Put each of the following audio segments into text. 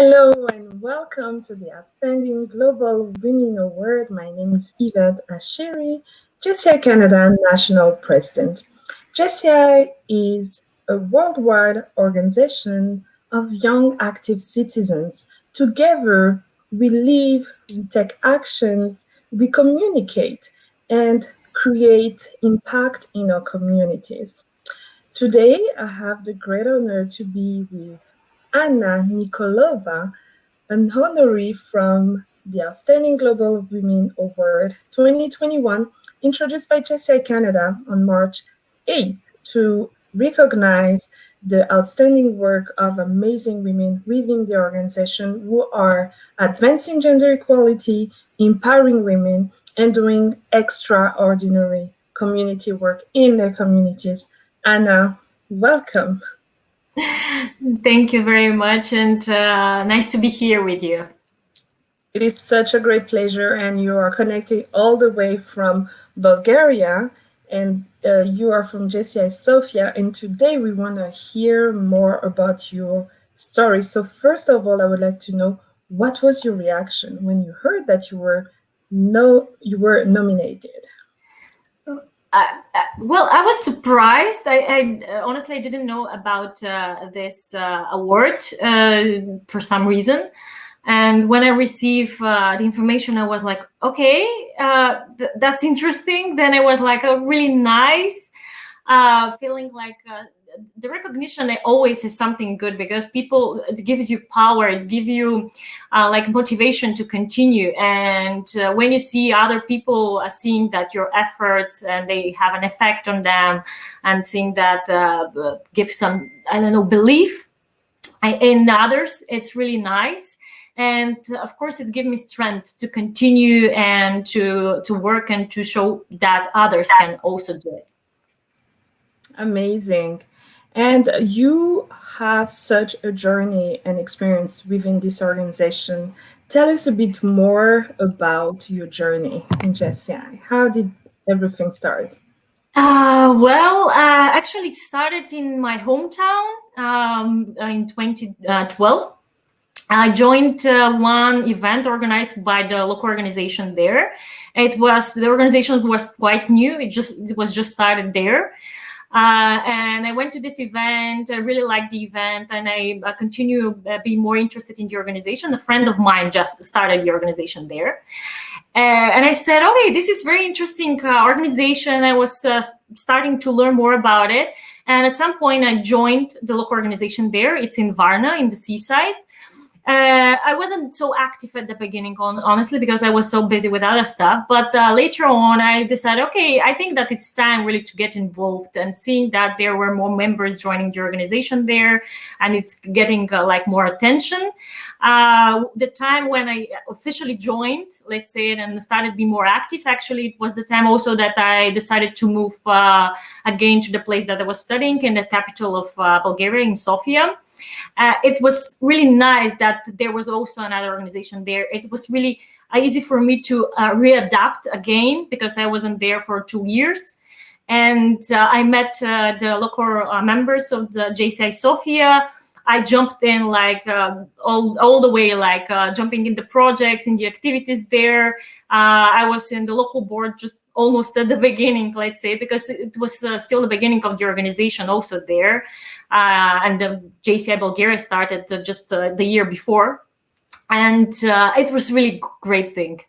Hello and welcome to the Outstanding Global Women Award. My name is Yvette Ashiri, JCI Canada National President. JCI is a worldwide organization of young active citizens. Together, we live, we take actions, we communicate, and create impact in our communities. Today, I have the great honor to be with Anna Nikolova, an honoree from the Outstanding Global Women Award 2021, introduced by JCI Canada on March 8th to recognize the outstanding work of amazing women within the organization who are advancing gender equality, empowering women, and doing extraordinary community work in their communities. Anna, welcome. Thank you very much, and nice to be here with you. It is such a great pleasure, and you are connected all the way from Bulgaria, and you are from JCI Sofia. And today we want to hear more about your story. So first of all, I would like to know, what was your reaction when you heard that you were nominated? Well, I was surprised. I honestly didn't know about this award for some reason. And when I received the information, I was like, okay, that's interesting. Then it was like a really nice feeling, like the recognition always is something good, because it gives you power, it gives you like motivation to continue. And when you see other people seeing that your efforts and they have an effect on them, and seeing that give some, belief in others, it's really nice. And of course, it gives me strength to continue and to work and to show that others can also do it. Amazing. And you have such a journey and experience within this organization. Tell us a bit more about your journey in JCI. How did everything start? Actually, it started in my hometown in 2012. I joined one event organized by the local organization there. The organization was quite new. It was just started there. And I went to this event. I really liked the event, and I continue being more interested in the organization. A friend of mine just started the organization there. And I said, okay, this is very interesting organization. I was starting to learn more about it. And at some point, I joined the local organization there. It's in Varna, in the seaside. I wasn't so active at the beginning, honestly, because I was so busy with other stuff. But later on, I decided, okay, I think that it's time really to get involved. And seeing that there were more members joining the organization there, and it's getting like more attention. The time when I officially joined, let's say, and started being more active, actually, it was the time also that I decided to move again to the place that I was studying, in the capital of Bulgaria, in Sofia. It was really nice that there was also another organization there. It was really easy for me to readapt again, because I wasn't there for 2 years. And I met the local members of the JCI Sofia. I jumped in like all the way, like jumping in the projects, in the activities there. I was in the local board just almost at the beginning, let's say, because it was still the beginning of the organization also there. And the JCI Bulgaria started just the year before. And it was really great thing.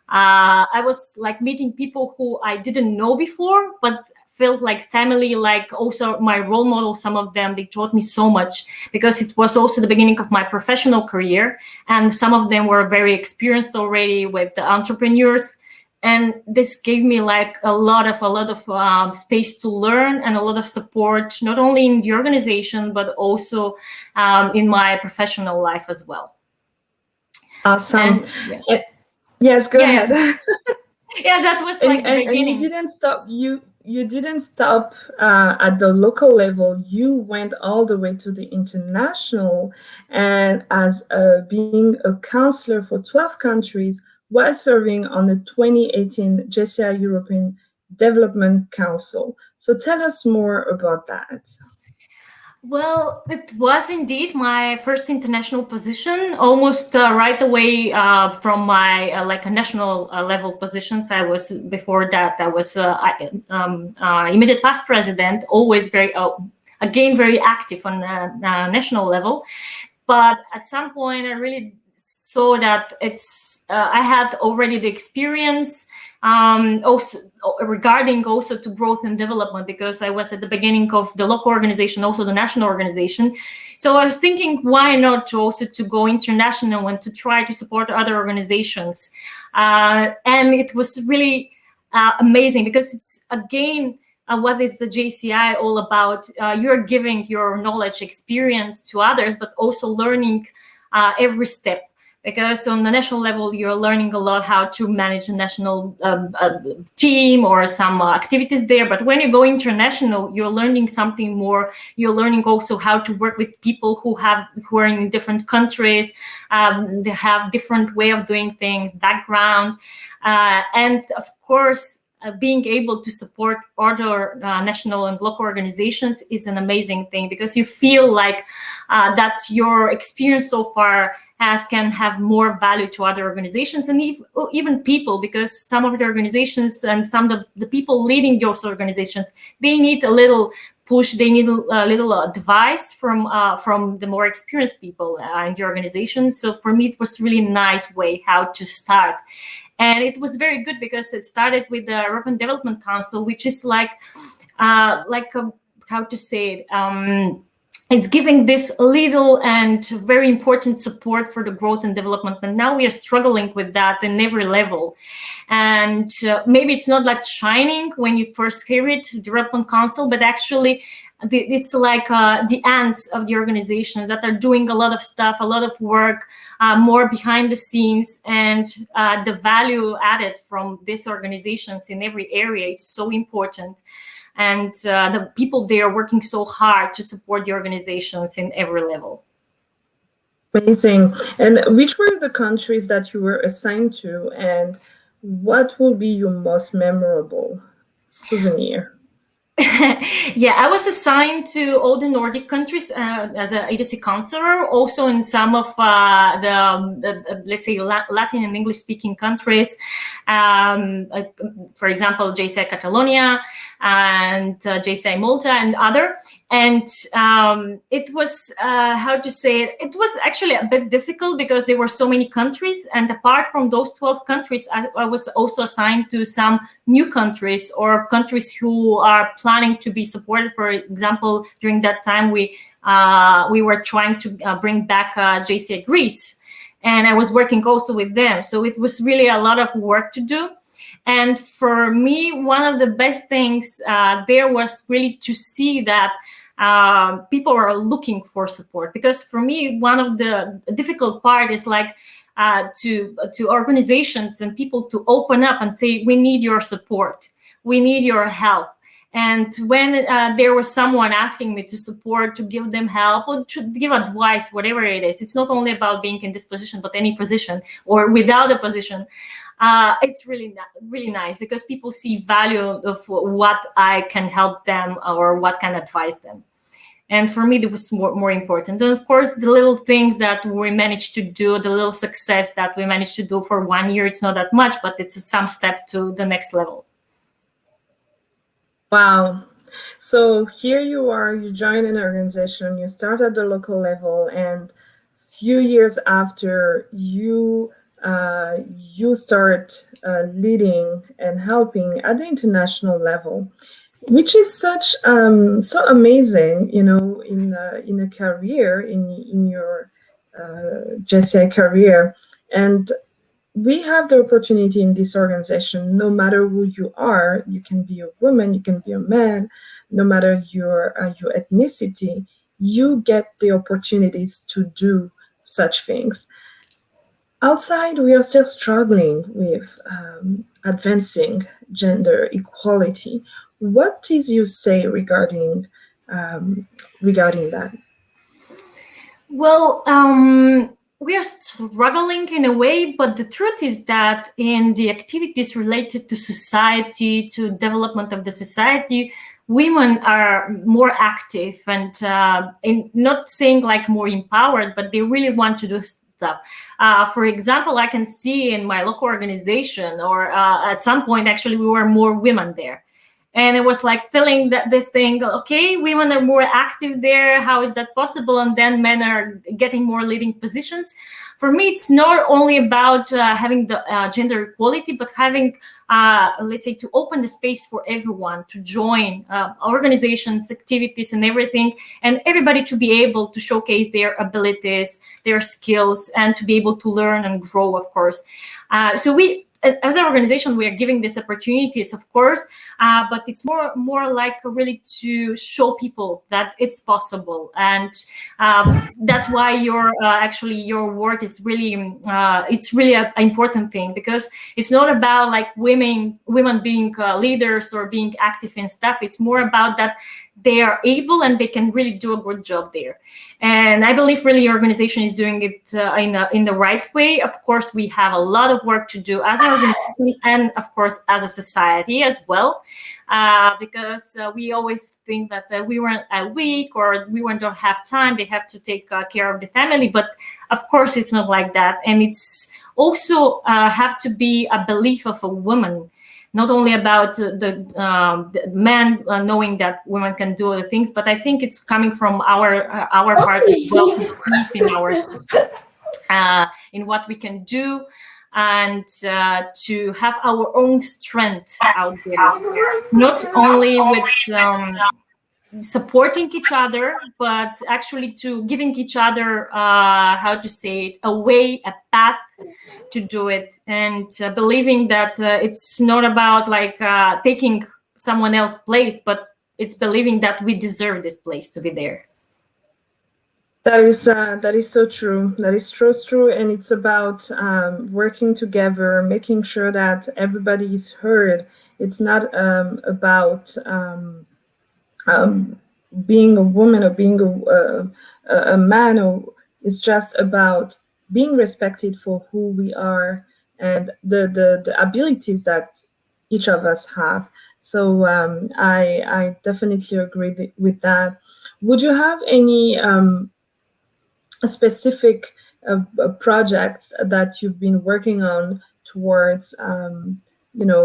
I was like meeting people who I didn't know before, but felt like family, like also my role model. Some of them, they taught me so much, because it was also the beginning of my professional career. And some of them were very experienced already with the entrepreneurs. And this gave me like a lot of space to learn, and a lot of support, not only in the organization, but also in my professional life as well. Awesome. Yes, go ahead. Yeah, that was like the beginning. And you didn't stop. You didn't stop at the local level. You went all the way to the international, and as being a counselor for 12 countries, while serving on the 2018 JCI European Development Council. So tell us more about that. Well, it was indeed my first international position, almost right away from my like a national level positions. I was before that. I was immediate past president, always very again very active on national level. But at some point, I really saw that I had already the experience also regarding also to growth and development, because I was at the beginning of the local organization, also the national organization. So I was thinking, why not to also to go international and to try to support other organizations. And it was really amazing, because it's again what is the JCI all about? You're giving your knowledge, experience to others, but also learning every step. Because on the national level, you're learning a lot how to manage a national team or some activities there. But when you go international, you're learning something more. You're learning also how to work with people who are in different countries. They have different way of doing things, background, and of course, being able to support other national and local organizations is an amazing thing, because you feel like that your experience so far can have more value to other organizations and even people, because some of the organizations and some of the people leading those organizations, they need a little push, they need a little advice from the more experienced people in the organization. So for me, it was really nice way how to start. And it was very good because it started with the European Development Council, which is like how to say it, it's giving this little and very important support for the growth and development. And now we are struggling with that in every level. And maybe it's not like shining when you first hear it, the Development Council, but actually it's like the ants of the organization that are doing a lot of stuff, a lot of work, more behind the scenes, and the value added from these organizations in every area, it's so important. And the people there are working so hard to support the organizations in every level. Amazing. And which were the countries that you were assigned to, and what will be your most memorable souvenir? Yeah, I was assigned to all the Nordic countries as an agency counselor, also in some of let's say, Latin and English speaking countries. For example, JCI Catalonia and JCI Malta and other. And it was, how to say it, it was actually a bit difficult because there were so many countries. And apart from those 12 countries, I was also assigned to some new countries or countries who are planning to be supported. For example, during that time, we were trying to bring back JCI Greece. And I was working also with them. So it was really a lot of work to do. And for me, one of the best things there was really to see that people are looking for support. Because for me, one of the difficult part is like to organizations and people to open up and say, we need your support, we need your help. And when there was someone asking me to support, to give them help or to give advice, whatever it is, it's not only about being in this position, but any position or without a position. It's really nice because people see value of what I can help them or what can advise them. And for me, it was more important. And of course, the little things that we managed to do, the little success that we managed to do for 1 year, it's not that much, but it's some step to the next level. Wow. So here you are, you join an organization, you start at the local level, and few years after you start leading and helping at the international level, which is such so amazing, you know, in a career, in your JCI career. And we have the opportunity in this organization, no matter who you are, you can be a woman, you can be a man, no matter your ethnicity, you get the opportunities to do such things. Outside, we are still struggling with advancing gender equality. What did you say regarding that? Well, we are struggling in a way, but the truth is that in the activities related to society, to development of the society, women are more active and not saying like more empowered, but they really want to do stuff. For example, I can see in my local organization, or at some point, actually, we were more women there. And it was like feeling that this thing, okay, women are more active there. How is that possible? And then men are getting more leading positions. For me, it's not only about having the gender equality, but having, let's say, to open the space for everyone to join organizations, activities, and everything, and everybody to be able to showcase their abilities, their skills, and to be able to learn and grow, of course. So we, as an organization, we are giving these opportunities, of course, but it's more like really to show people that it's possible, and that's why your actually your work is really it's really an important thing, because it's not about like women being leaders or being active in stuff. It's more about that they are able and they can really do a good job there. And I believe really your organization is doing it in the right way. Of course, we have a lot of work to do as an organization and, of course, as a society as well, because we always think that we weren't weak or we don't have time. They have to take care of the family. But, of course, it's not like that. And it's also have to be a belief of a woman, not only about the men knowing that women can do other things, but I think it's coming from our part as well, to believe in ourselves, in what we can do, and to have our own strength out there, not only with supporting each other, but actually to giving each other, how to say it, a way, a path to do it, and believing that it's not about like taking someone else's place, but it's believing that we deserve this place to be there. That is so true. That is true, and it's about working together, making sure that everybody is heard. It's not about being a woman or being a man, or it's just about being respected for who we are and the abilities that each of us have. So I definitely agree with that. Would you have any specific projects that you've been working on towards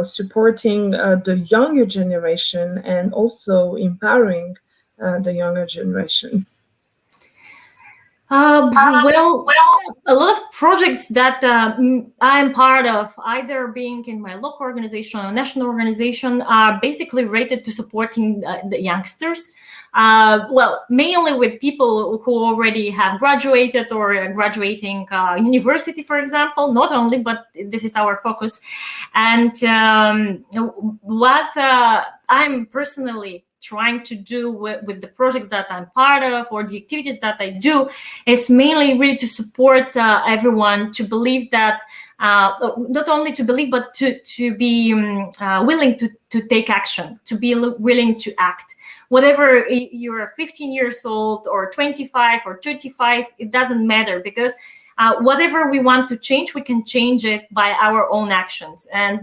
supporting the younger generation and also empowering the younger generation? Well, a lot of projects that I'm part of, either being in my local organization or national organization, are basically related to supporting the youngsters. Well, mainly with people who already have graduated or are graduating university, for example, not only, but this is our focus. And what I'm personally trying to do with the projects that I'm part of, or the activities that I do, is mainly really to support everyone to believe that, not only to believe, but to be willing to take action, to be willing to act. Whatever you're 15 years old or 25 or 35, it doesn't matter, because whatever we want to change, we can change it by our own actions and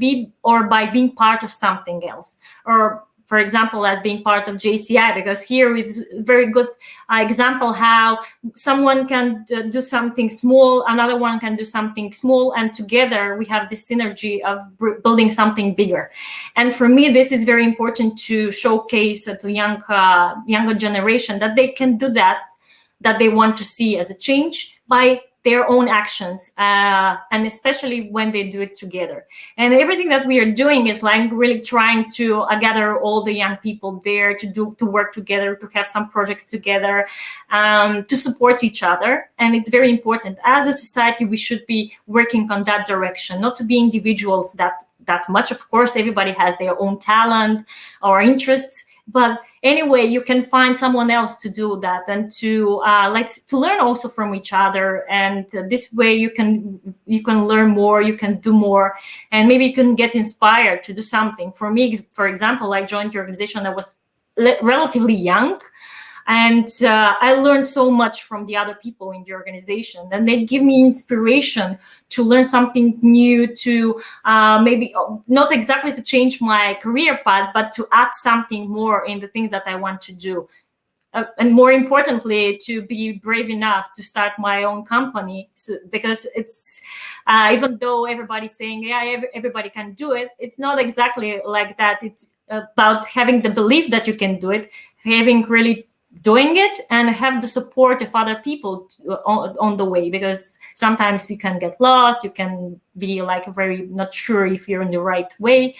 by being part of something else, or for example, as being part of JCI, because here is a very good example how someone can do something small, another one can do something small, and together we have this synergy of building something bigger. And for me, this is very important to showcase to younger generation that they can do that they want to see as a change by their own actions, and especially when they do it together. And everything that we are doing is like really trying to gather all the young people there to work together, to have some projects together, to support each other. And it's very important. As a society, we should be working on that direction, not to be individuals that much. Of course, everybody has their own talent or interests, but anyway, you can find someone else to do that, and to learn also from each other. And this way, you can learn more, you can do more, and maybe you can get inspired to do something. For me, for example, I joined the organization. I was relatively young, And I learned so much from the other people in the organization, and they give me inspiration to learn something new, to maybe not exactly to change my career path, but to add something more in the things that I want to do. And more importantly, to be brave enough to start my own company. So, because it's even though everybody's saying, yeah, everybody can do it, it's not exactly like that. It's about having the belief that you can do it, having really doing it, and have the support of other people on the way, because sometimes you can get lost, you can be like very not sure if you're in the right way.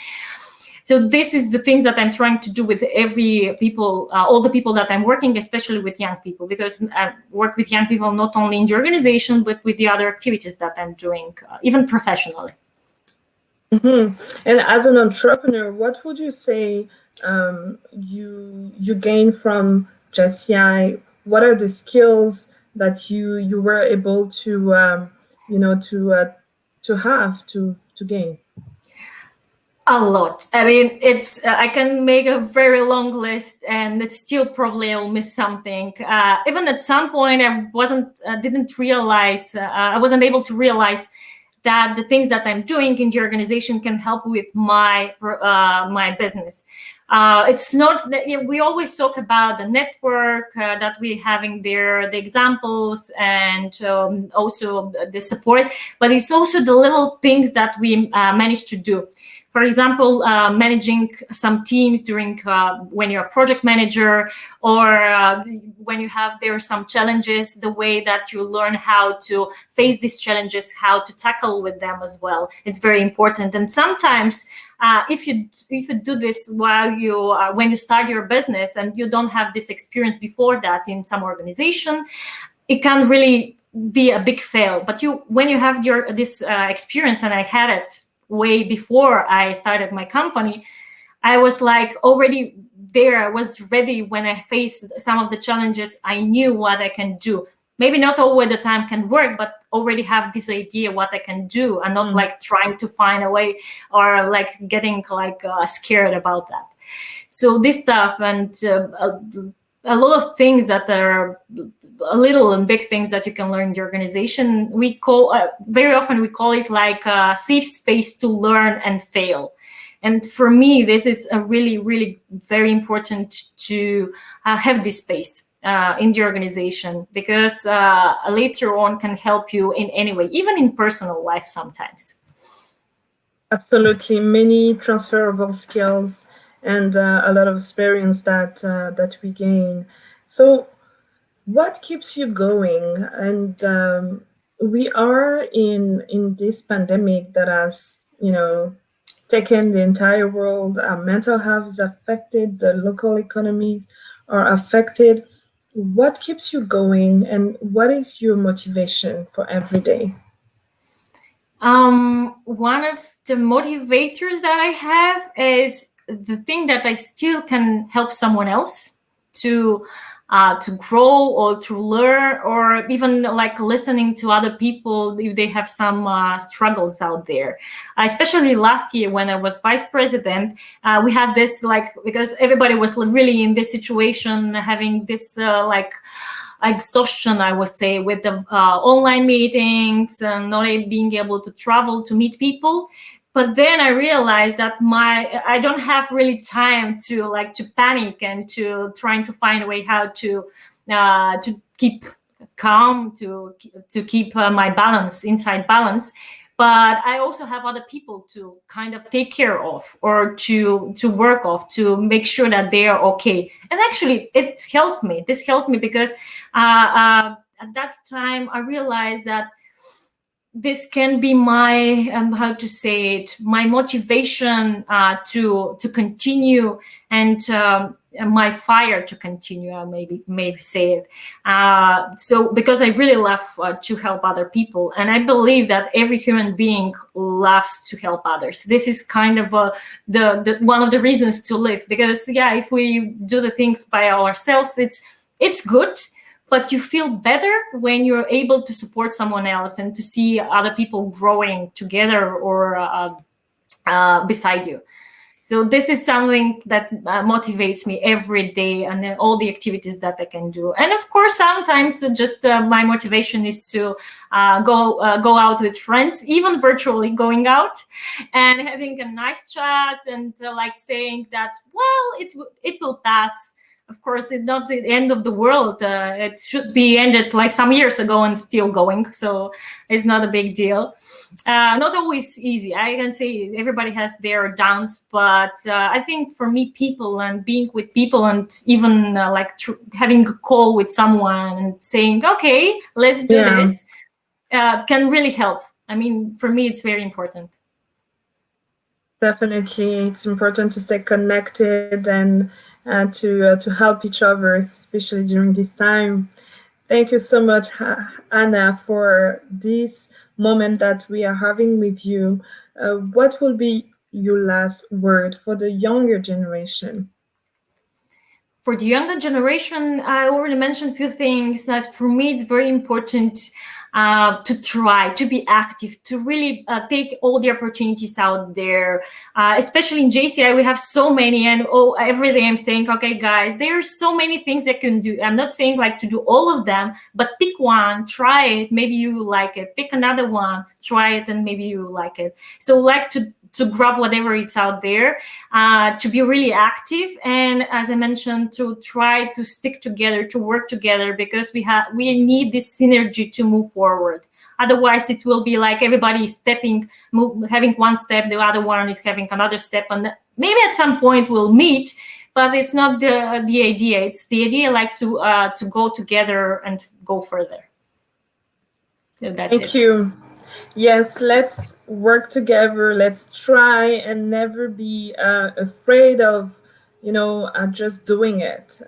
So this is the things that I'm trying to do with all the people that I'm working, especially with young people, because I work with young people not only in the organization, but with the other activities that I'm doing, even professionally. Mm-hmm. And as an entrepreneur, what would you say you gain from JCI? What are the skills that you were able to you know to gain? A lot. I mean, it's I can make a very long list, and it's still probably I'll miss something. Even at some point, didn't realize, I wasn't able to realize that the things that I'm doing in the organization can help with my business. It's not that we always talk about the network that we're having there, the examples, and also the support, but it's also the little things that we manage to do. For example, managing some teams during when you're a project manager, or when you have there some challenges, the way that you learn how to face these challenges, how to tackle with them as well. It's very important. And sometimes if you do this while when you start your business and you don't have this experience before that in some organization, it can really be a big fail. But when you have this experience, and I had it way before I started my company, I was like already there. I was ready when I faced some of the challenges. I knew what I can do. Maybe not all the time can work, but already have this idea what I can do, and not like trying to find a way, or like getting like scared about that. So this stuff, and a lot of things that are little and big things that you can learn in the organization. We call very often we call it like a safe space to learn and fail. And for me, this is a really, really very important to have this space in the organization, because later on can help you in any way, even in personal life sometimes. Absolutely, many transferable skills and a lot of experience that we gain. So, what keeps you going? And we are in this pandemic that has taken the entire world. Mental health is affected. The local economies are affected. What keeps you going, and what is your motivation for every day? One of the motivators that I have is the thing that I still can help someone else to grow, or to learn, or even like listening to other people if they have some struggles out there. Especially last year when I was vice president, we had this because everybody was really in this situation, having this exhaustion, I would say, with the online meetings and not being able to travel to meet people. But then I realized that I don't have really time to panic and to trying to find a way how to keep calm, to keep my inside balance. But I also have other people to kind of take care of, or to work off, to make sure that they are okay. And actually, it helped me. This helped me because at that time I realized that this can be my how to say it, my motivation to continue, and my fire to continue. I maybe say it. So because I really love to help other people, and I believe that every human being loves to help others. This is kind of the one of the reasons to live. Because if we do the things by ourselves, it's good. But you feel better when you're able to support someone else and to see other people growing together or beside you. So this is something that motivates me every day, and then all the activities that I can do. And of course, sometimes just my motivation is to go out with friends, even virtually going out and having a nice chat, and like saying that, well, it will pass. Of course, it's not the end of the world. It should be ended like some years ago and still going. So it's not a big deal. Not always easy. I can say everybody has their downs, but I think for me, people and being with people, and even having a call with someone and saying, okay, let's do this, can really help. I mean, for me, it's very important. Definitely, it's important to stay connected and to help each other, especially during this time. Thank you so much, Anna, for this moment that we are having with you. What will be your last word for the younger generation? For the younger generation, I already mentioned a few things that for me it's very important to try to be active, to really take all the opportunities out there. Especially in JCI, we have so many, and every day I'm saying, okay, guys, there's so many things I can do. I'm not saying like to do all of them, but pick one, try it, maybe you like it. Pick another one, try it, and maybe you like it. So like to grab whatever it's out there, to be really active, and as I mentioned, to try to stick together, to work together, because we need this synergy to move forward. Otherwise, it will be like everybody is having one step, the other one is having another step, and maybe at some point we'll meet, but it's not the idea. It's the idea like to go together and go further. So that's Thank it. you. Yes, let's work together. Let's try and never be afraid of, just doing it.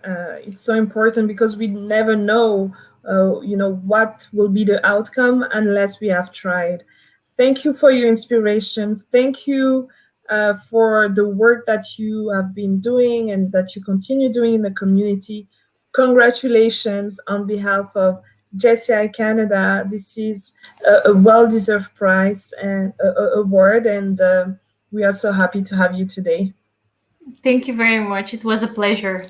It's so important because we never know, what will be the outcome unless we have tried. Thank you for your inspiration. Thank you for the work that you have been doing and that you continue doing in the community. Congratulations on behalf of JCI Canada. This is a well-deserved prize and award, and we are so happy to have you today. Thank you very much. It was a pleasure.